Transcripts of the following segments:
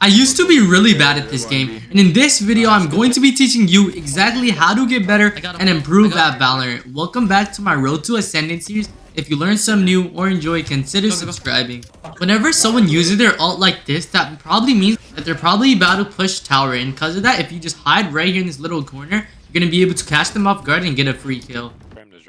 I used to be really bad at this game, and in this video I'm going to be teaching you exactly how to get better and improve at Valorant. Welcome back to my Road to Ascendant series. If you learned some new or enjoy, consider subscribing. Whenever someone uses their ult like this, that probably means that they're probably about to push tower, and because of that, if you just hide right here in this little corner, you're going to be able to catch them off guard and get a free kill.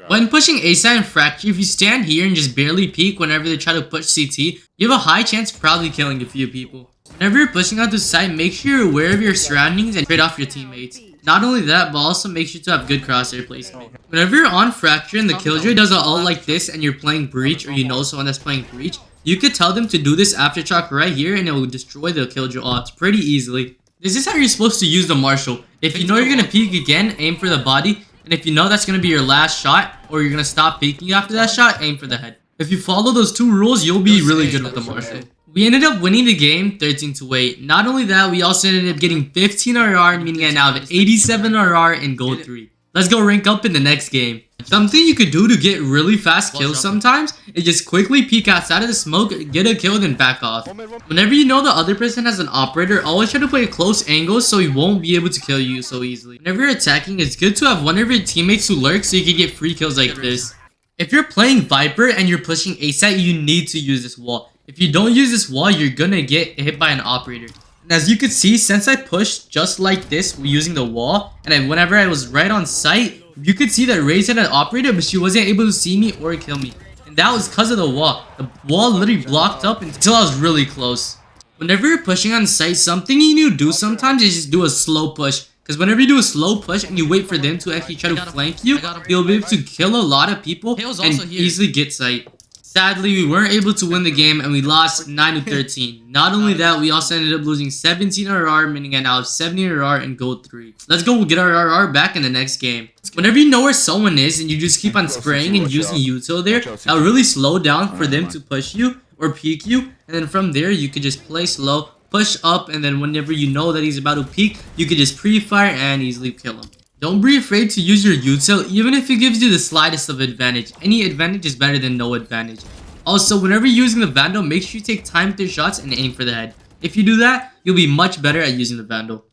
When pushing A-side and Fracture, if you stand here and just barely peek whenever they try to push CT, you have a high chance of probably killing a few people. Whenever you're pushing out the side, make sure you're aware of your surroundings and trade off your teammates. Not only that, but also make sure to have good crosshair placement. Whenever you're on Fracture and the Killjoy does an ult like this and you're playing Breach, or you know someone that's playing Breach, you could tell them to do this aftershock right here and it will destroy the Killjoy ult pretty easily. This is how you're supposed to use the Marshal. If you know you're going to peek again, aim for the body. And if you know that's going to be your last shot, or you're going to stop peeking after that shot, aim for the head. If you follow those two rules, you'll be really good with the Marshal. We ended up winning the game 13-8. Not only that, we also ended up getting 15 RR, meaning I now have 87 RR in Gold 3. Let's go rank up in the next game. Something you could do to get really fast kills sometimes is just quickly peek outside of the smoke, get a kill, then back off. Whenever you know the other person has an operator, always try to play a close angle so he won't be able to kill you so easily. Whenever you're attacking, it's good to have one of your teammates who lurk so you can get free kills like this. If you're playing Viper and you're pushing A-side, you need to use this wall. If you don't use this wall, you're gonna get hit by an operator. And as you can see, since I pushed just like this using the wall, and whenever I was right on site, you could see that Raze had an operator, but she wasn't able to see me or kill me. And that was because of the wall. The wall literally blocked up until I was really close. Whenever you're pushing on site, something you need to do sometimes is just do a slow push. Because whenever you do a slow push and you wait for them to actually try to flank you, you'll be able to kill a lot of people and easily get sight. Sadly, we weren't able to win the game and we lost 9-13. Not only that, we also ended up losing 17 RR, meaning I now have 70 RR in Gold 3. Let's go get our RR back in the next game. Whenever you know where someone is and you just keep on spraying and using util there, that'll really slow down for them to push you or peek you. And then from there, you could just play slow, push up, and then whenever you know that he's about to peek, you could just pre-fire and easily kill him. Don't be afraid to use your util, even if it gives you the slightest of advantage. Any advantage is better than no advantage. Also, whenever you're using the Vandal, make sure you take time with your shots and aim for the head. If you do that, you'll be much better at using the Vandal.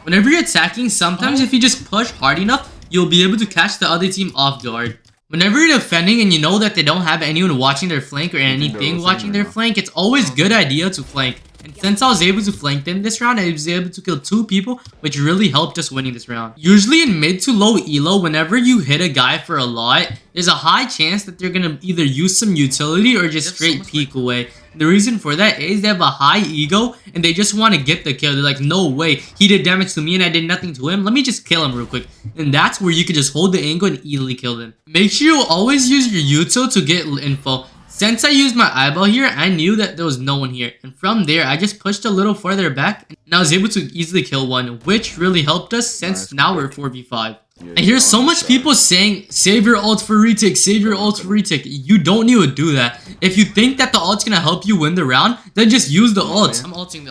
Whenever you're attacking, sometimes if you just push hard enough, you'll be able to catch the other team off guard. Whenever you're defending and you know that they don't have anyone watching their flank or anything watching their flank, it's always a good idea to flank. And since I was able to flank them this round, I was able to kill 2 people, which really helped us winning this round. Usually in mid to low elo, whenever you hit a guy for a lot, there's a high chance that they're gonna either use some utility or just straight peek away. The reason for that is they have a high ego and they just want to get the kill. They're like, no way, he did damage to me and I did nothing to him. Let me just kill him real quick. And that's where you can just hold the angle and easily kill them. Make sure you always use your util to get info. Since I used my eyeball here, I knew that there was no one here. And from there, I just pushed a little further back and I was able to easily kill one, which really helped us since now we're 4v5. I hear so much people saying, save your ult for retake, save your ult for retake. You don't need to do that. If you think that the ult's gonna help you win the round, then just use the ult. I'm ulting.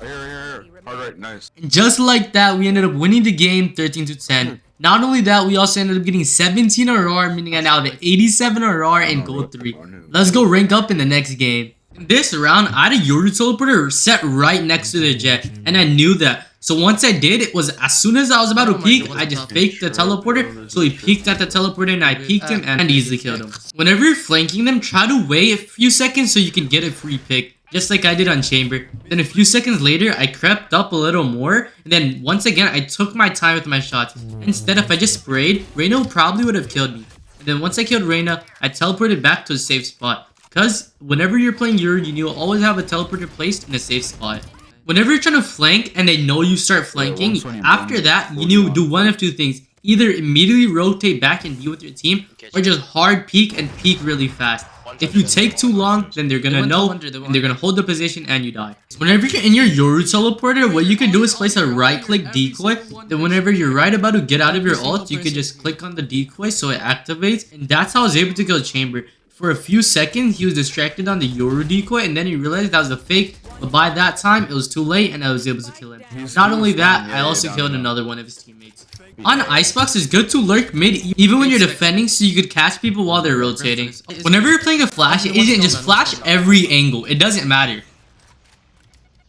Here. Alright, nice. And just like that, we ended up winning the game 13-10. Not only that, we also ended up getting 17 RR, meaning I now have 87 RR in Gold 3. Let's go rank up in the next game. In this round, I had a Yoru teleporter set right next to the jet, and I knew that. So once I did, it was as soon as I was about to peek, I just faked the teleporter, so he peeked at the teleporter and I peeked him and easily killed him. Whenever you're flanking them, try to wait a few seconds so you can get a free pick. Just like I did on Chamber. Then a few seconds later, I crept up a little more. And then once again, I took my time with my shots. Instead, if I just sprayed, Reyna probably would have killed me. And then once I killed Reyna, I teleported back to a safe spot. Because whenever you're playing Yoru, you always have a teleporter placed in a safe spot. Whenever you're trying to flank and they know you start flanking, after that, you need to do one of two things. Either immediately rotate back and be with your team, or just hard peek and peek really fast. If you take too long, then they're gonna know, and they're gonna hold the position and you die. Whenever you're in your Yoru teleporter, what you can do is place a right-click decoy. Then whenever you're right about to get out of your ult, you can just click on the decoy so it activates. And that's how I was able to kill Chamber. For a few seconds, he was distracted on the Yoru decoy, and then he realized that was a fake, but by that time, it was too late and I was able to kill him. Not only that, I also killed another one of his teammates. On Icebox, it's good to lurk mid even when you're defending so you could catch people while they're rotating. Whenever you're playing a flash, it isn't just flash every angle. It doesn't matter.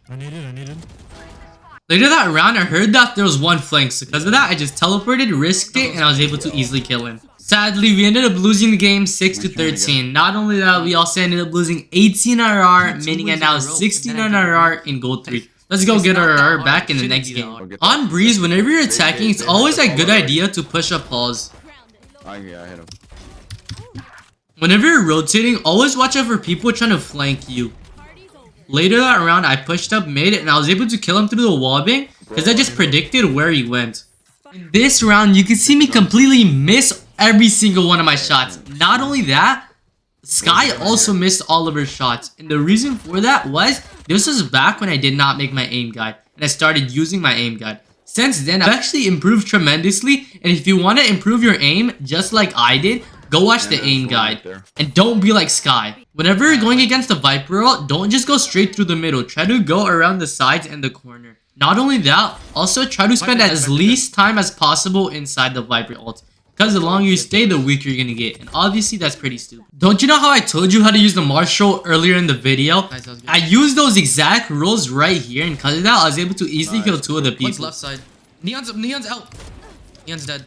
I need it. Later that round, I heard that there was one flank, so because of that, I just teleported, risked it, and I was able to easily kill him. Sadly, we ended up losing the game 6-13. Not only that, we also ended up losing 18 RR, meaning I now 16 RR in gold 3. Let's go get our RR back in the next game. On Breeze, whenever you're attacking, it's always a good idea to push up pause. Yeah, I hit him. Whenever you're rotating, always watch out for people trying to flank you. Later that round, I pushed up mid and I was able to kill him through the wallbang because I just predicted where he went. In this round, you can see me completely miss every single one of my shots. Not only that, Sky also missed all of her shots. And the reason for that was, this was back when I did not make my aim guide and I started using my aim guide. Since then, I've actually improved tremendously, and if you want to improve your aim just like I did, go watch the aim guide. And don't be like Sky. Whenever you're going against the Viper ult, don't just go straight through the middle. Try to go around the sides and the corner. Not only that, also try to spend as least time as possible inside the Viper ult. Because the longer you stay, the weaker you're gonna get. And obviously, that's pretty stupid. Don't you know how I told you how to use the Marshall earlier in the video? I used those exact rules right here, and because of that, I was able to easily kill 2 of the people. One's left side. Neon's out. Neon's dead.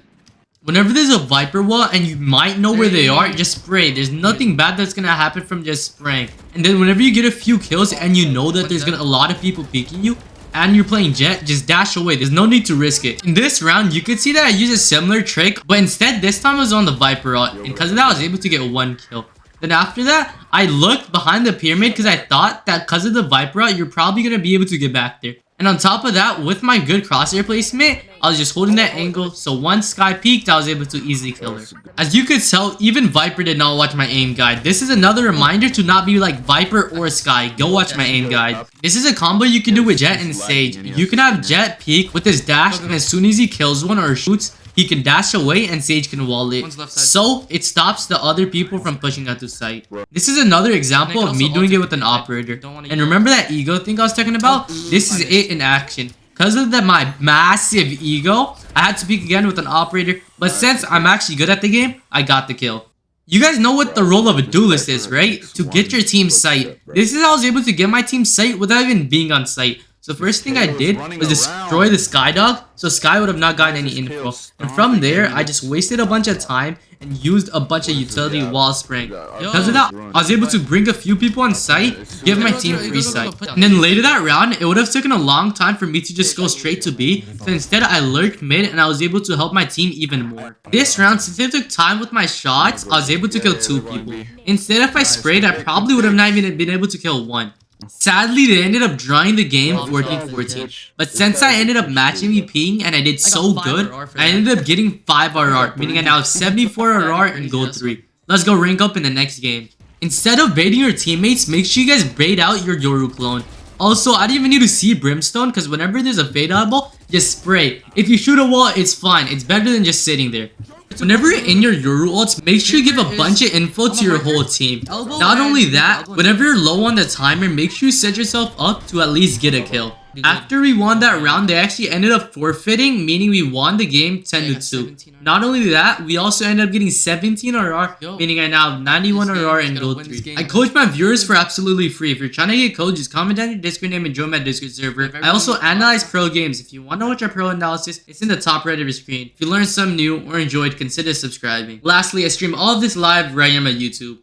Whenever there's a Viper wall and you might know where they are, just spray. There's nothing bad that's gonna happen from just spraying. And then whenever you get a few kills and you know that there's a lot of people peeking you, and you're playing Jet, just dash away. There's no need to risk it. In this round, you could see that I used a similar trick, but instead this time I was on the Viper ult, and because of that I was able to get 1 kill. Then after that, I looked behind the pyramid because I thought that because of the Viper ult, you're probably going to be able to get back there. And on top of that, with my good crosshair placement, I was just holding that angle, so once Sky peeked, I was able to easily kill her. As you could tell, even Viper did not watch my aim guide. This is another reminder to not be like Viper or Sky. Go watch my aim guide. This is a combo you can do with Jet and Sage. You can have Jet peek with his dash, and as soon as he kills one or shoots, he can dash away and Sage can wall it. So it stops the other people from pushing out to sight. This is another example of me doing it with an operator. And remember that ego thing I was talking about? This is it in action. Because of my massive ego, I had to peek again with an operator. But since I'm actually good at the game, I got the kill. You guys know what the role of a duelist is, right? To get your team sight. This is how I was able to get my team sight without even being on sight. So first thing I did was destroy the Sky Dog, so Sky would have not gotten any info. And from there, I just wasted a bunch of time and used a bunch of utility while spraying. Because of that, I was able to bring a few people on site, give my team free sight. And then later that round, it would have taken a long time for me to just go straight to B. So instead, I lurked mid and I was able to help my team even more. This round, since it took time with my shots, I was able to kill 2 people. Instead, if I sprayed, I probably would have not even been able to kill 1. Sadly, they ended up drawing the game 14-14. But since I ended up matching VPing and I did so good, I ended up getting 5 RR, meaning I now have 74 RR and gold 3. Let's go rank up in the next game. Instead of baiting your teammates, make sure you guys bait out your Yoru clone. Also, I didn't even need to see Brimstone because whenever there's a fade eyeball, just spray. If you shoot a wall, it's fine. It's better than just sitting there. Whenever you're in your Yoru ults, make sure you give a bunch of info to your whole team. Not only that, whenever you're low on the timer, make sure you set yourself up to at least get a kill. After we won that round, they actually ended up forfeiting, meaning we won the game 10-2. Not only that, we also ended up getting 17 RR, meaning I now have 91 RR and gold 3. I coach my viewers for absolutely free. If you're trying to get coached, just comment down your Discord name and join my Discord server. I also analyze pro games. If you want to watch our pro analysis, it's in the top right of your screen. If you learned something new or enjoyed, consider subscribing. Lastly, I stream all of this live right here on my YouTube.